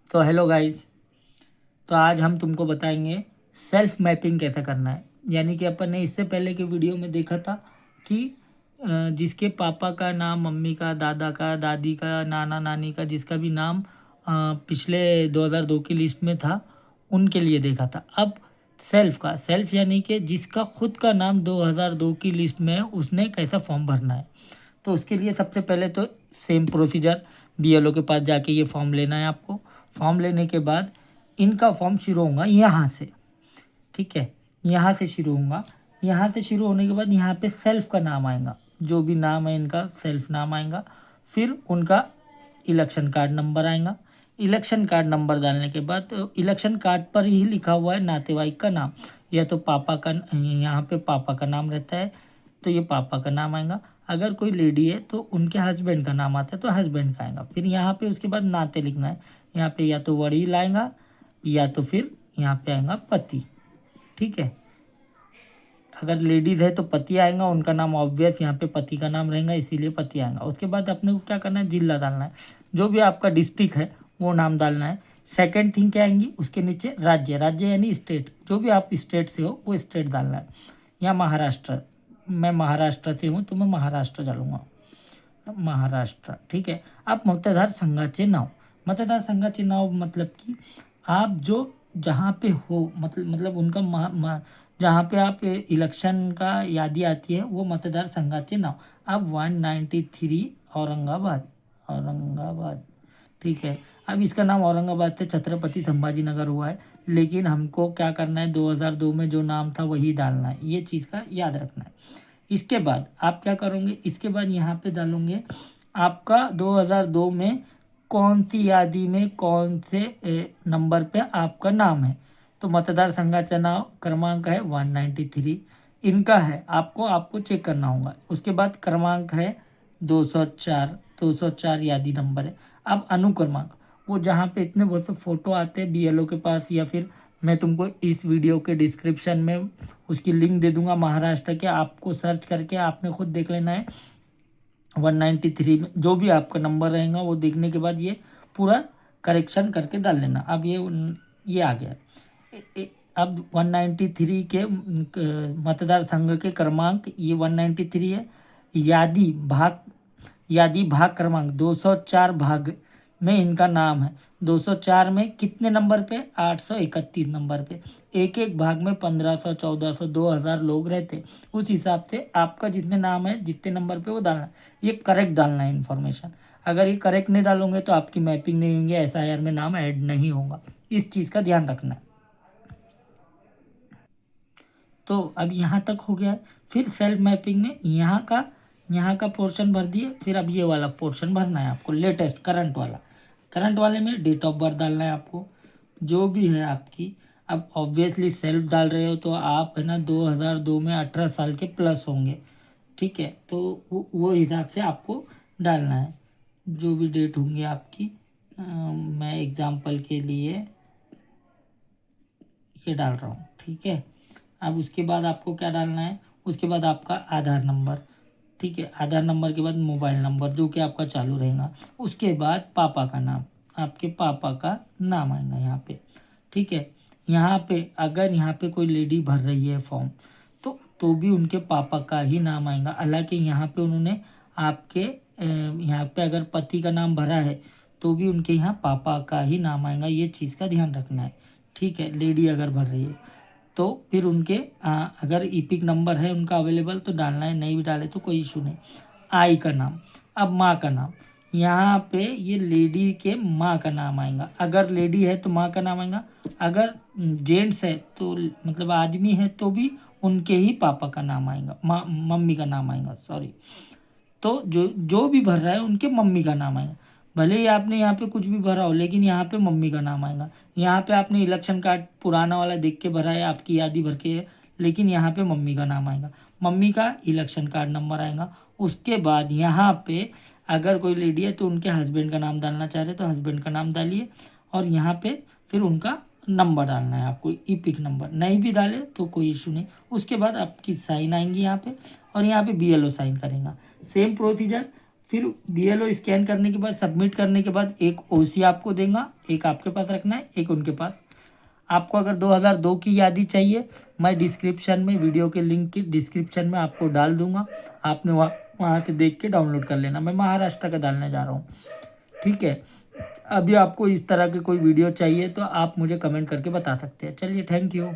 तो hello guys. तो आज हम तुमको बताएंगे सेल्फ मैपिंग कैसे करना है। यानी कि अपन ने इससे पहले के वीडियो में देखा था कि जिसके पापा का नाम, मम्मी का, दादा का, दादी का, नाना नानी का, जिसका भी नाम पिछले 2002 की लिस्ट में था, उनके लिए देखा था। अब सेल्फ यानी कि जिसका खुद का नाम 2002 की लिस्ट में है, उसने कैसा फॉर्म भरना है। तो उसके लिए सबसे पहले तो सेम प्रोसीजर, बीएलओ के पास जाके ये फॉर्म लेना है आपको। फॉर्म लेने के बाद इनका फॉर्म शुरू होगा यहाँ से, ठीक है। यहाँ से शुरू होगा। यहाँ से शुरू होने के बाद यहाँ पे सेल्फ का नाम आएगा, जो भी नाम है इनका सेल्फ नाम आएगा। फिर उनका इलेक्शन कार्ड नंबर आएगा। इलेक्शन कार्ड नंबर डालने के बाद तो इलेक्शन कार्ड पर ही लिखा हुआ है नातेवाईक का नाम, या तो पापा का, यहाँ पे पापा का नाम रहता है तो ये पापा का नाम आएगा। अगर कोई लेडी है तो उनके हस्बैंड का नाम आता है तो हस्बैंड का आएगा। फिर यहाँ पे उसके बाद नाते लिखना है। यहाँ पे या तो वड़ील आएगा या तो फिर यहाँ पे आएगा पति, ठीक है। अगर लेडीज़ है तो पति आएगा, उनका नाम ऑब्वियस यहाँ पे पति का नाम रहेगा, इसीलिए पति आएगा। उसके बाद अपने को क्या करना है, जिला डालना है। जो भी आपका डिस्ट्रिक्ट है वो नाम डालना है। सेकंड थिंग क्या आएंगी, उसके नीचे राज्य, राज्य यानी स्टेट, जो भी आप स्टेट से हो वो स्टेट डालना है। यहाँ महाराष्ट्र, मैं महाराष्ट्र से हूँ तो मैं महाराष्ट्र डालूंगा, महाराष्ट्र, ठीक है। आप मतदार संघाचे नाव, मतदार संघाचे नाव मतलब कि आप जो जहाँ पे हो, मतलब उनका जहाँ पे आप इलेक्शन का यादी आती है वो मतदार संघाचे नाव। अब 193 औरंगाबाद, औरंगाबाद, ठीक है। अब इसका नाम औरंगाबाद से छत्रपति संभाजी नगर हुआ है, लेकिन हमको क्या करना है, 2002 में जो नाम था वही डालना है। ये चीज़ का याद रखना है। इसके बाद आप क्या करोगे, इसके बाद यहाँ पे डालोगे आपका 2002 में कौन सी यादी में कौन से नंबर पे आपका नाम है। तो मतदार संघाचा नाव क्रमांक है 193, इनका है, आपको आपको चेक करना होगा। उसके बाद क्रमांक है 204, 204 यादी नंबर है। अब अनुक्रमांक, वो जहाँ पे इतने बहुत से फ़ोटो आते हैं बीएलओ के पास, या फिर मैं तुमको इस वीडियो के डिस्क्रिप्शन में उसकी लिंक दे दूंगा महाराष्ट्र के, आपको सर्च करके आपने खुद देख लेना है। 193 में जो भी आपका नंबर रहेगा वो देखने के बाद ये पूरा करेक्शन करके डाल लेना। अब ये आ गया। अब 193 के मतदार संघ के क्रमांक ये 193 है। यादी भाग, यादी भाग क्रमांक 204 भाग में इनका नाम है। 204 में कितने नंबर पे, 831 नंबर पे। एक एक भाग में 1500, 1400, 2000 लोग रहते। उस हिसाब से आपका जितने नाम है, जितने नंबर पे वो डालना है। ये करेक्ट डालना है इन्फॉर्मेशन। अगर ये करेक्ट नहीं डालोगे तो आपकी मैपिंग नहीं होंगी, एसआईआर में नाम ऐड नहीं होगा। इस चीज़ का ध्यान रखना है। तो अब यहाँ तक हो गया है। फिर सेल्फ मैपिंग में यहाँ का पोर्शन भर दिए। फिर अब ये वाला पोर्शन भरना है आपको, लेटेस्ट करंट वाला। करंट वाले में डेट ऑफ बर्थ डालना है आपको, जो भी है आपकी। अब ऑब्वियसली सेल्फ डाल रहे हो तो आप है ना 2002 में 18 साल के प्लस होंगे, ठीक है। तो वो हिसाब से आपको डालना है, जो भी डेट होंगी आपकी। मैं एग्जांपल के लिए ये डाल रहा हूँ, ठीक है। अब उसके बाद आपको क्या डालना है, उसके बाद आपका आधार नंबर, ठीक है। आधार नंबर के बाद मोबाइल नंबर जो कि आपका चालू रहेगा। उसके बाद पापा का नाम, आपके पापा का नाम आएगा यहाँ पे, ठीक है। यहाँ पे अगर यहाँ पे कोई लेडी भर रही है फॉर्म तो भी उनके पापा का ही नाम आएगा। हालांकि यहाँ पे उन्होंने आपके यहाँ पे अगर पति का नाम भरा है तो भी उनके यहाँ पापा का ही नाम आएगा। ये चीज़ का ध्यान रखना है, ठीक है। लेडी अगर भर रही है तो फिर उनके अगर ईपिक नंबर है उनका अवेलेबल तो डालना है, नहीं भी डाले तो कोई इशू नहीं। आई का नाम, अब माँ का नाम, यहाँ पे ये लेडी के माँ का नाम आएगा। अगर लेडी है तो माँ का नाम आएगा, अगर जेंट्स है तो मतलब आदमी है तो भी उनके ही पापा का नाम आएगा, मम्मी का नाम आएगा, सॉरी। तो जो जो भी भर रहा है उनके मम्मी का नाम आएगा। भले ही आपने यहाँ पे कुछ भी भरा हो लेकिन यहाँ पे मम्मी का नाम आएगा। यहाँ पे आपने इलेक्शन कार्ड पुराना वाला देख के भरा है, आपकी यादी भर के है, लेकिन यहाँ पे मम्मी का नाम आएगा, मम्मी का इलेक्शन कार्ड नंबर आएगा। उसके बाद यहाँ पे अगर कोई लेडी है तो उनके हस्बैंड का नाम डालना चाह रहे तो हस्बैंड का नाम डालिए, और यहाँ पे फिर उनका नंबर डालना है आपको, ईपिक नंबर। नहीं भी डाले तो कोई इशू नहीं। उसके बाद आपकी साइन आएंगी यहाँ पे, और यहाँ पे बीएलओ साइन करेगा। सेम प्रोसीजर फिर BLO स्कैन करने के बाद सबमिट करने के बाद एक OC आपको देगा, एक आपके पास रखना है, एक उनके पास। आपको अगर 2002 की यादी चाहिए, मैं डिस्क्रिप्शन में वीडियो के लिंक की डिस्क्रिप्शन में आपको डाल दूंगा, आपने वहाँ से देख के डाउनलोड कर लेना। मैं महाराष्ट्र का डालने जा रहा हूँ, ठीक है। अभी आपको इस तरह के कोई वीडियो चाहिए तो आप मुझे कमेंट करके बता सकते हैं। चलिए, थैंक यू।